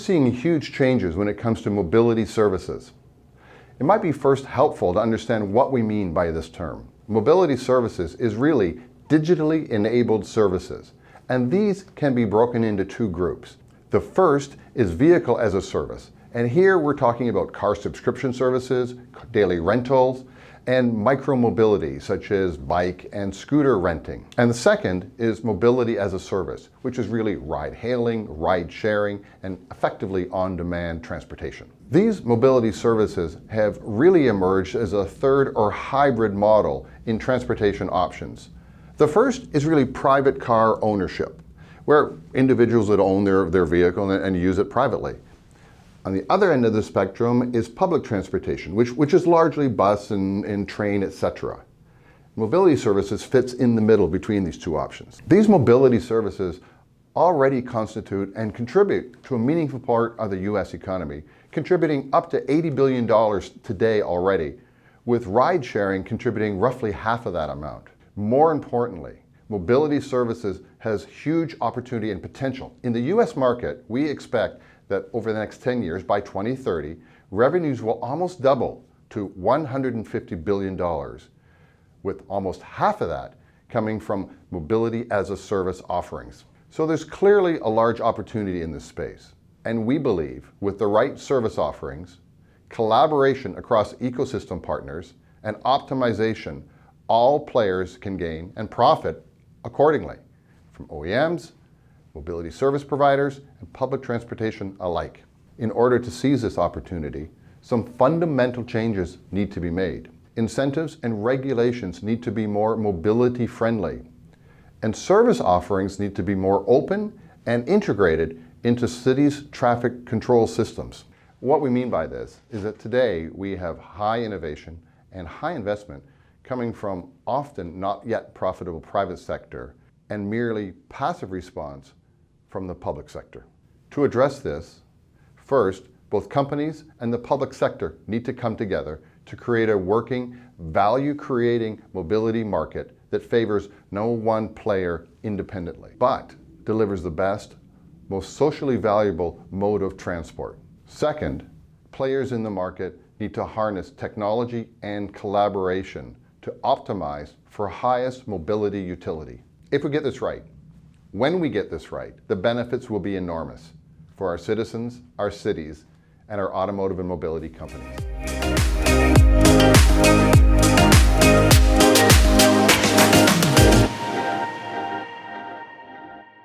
seeing huge changes when it comes to mobility services. It might be first helpful to understand what we mean by this term. Mobility services is really digitally enabled services, and these can be broken into two groups. The first is vehicle as a service, and here we're talking about car subscription services, daily rentals, and micro-mobility such as bike and scooter renting. And the second is mobility as a service, which is really ride-hailing, ride-sharing, and effectively on-demand transportation. These mobility services have really emerged as a third or hybrid model in transportation options. The first is really private car ownership, where individuals would own their vehicle and use it privately. On the other end of the spectrum is public transportation, which is largely bus and train, etc. Mobility services fits in the middle between these two options. These mobility services already constitute and contribute to a meaningful part of the US economy, contributing up to $80 billion today already, with ride sharing contributing roughly half of that amount. More importantly, mobility services has huge opportunity and potential. In the US market, we expect that over the next 10 years, by 2030, revenues will almost double to $150 billion, with almost half of that coming from mobility as a service offerings. So there's clearly a large opportunity in this space. And we believe with the right service offerings, collaboration across ecosystem partners, and optimization, all players can gain and profit accordingly, from OEMs, mobility service providers, and public transportation alike. In order to seize this opportunity, some fundamental changes need to be made. Incentives and regulations need to be more mobility friendly, and service offerings need to be more open and integrated into cities' traffic control systems. What we mean by this is that today we have high innovation and high investment coming from often not yet profitable private sector and merely passive response from the public sector. To address this, first, both companies and the public sector need to come together to create a working, value-creating mobility market that favors no one player independently, but delivers the best, most socially valuable mode of transport. Second, players in the market need to harness technology and collaboration to optimize for highest mobility utility. If we get this right, when we get this right, the benefits will be enormous for our citizens, our cities, and our automotive and mobility companies.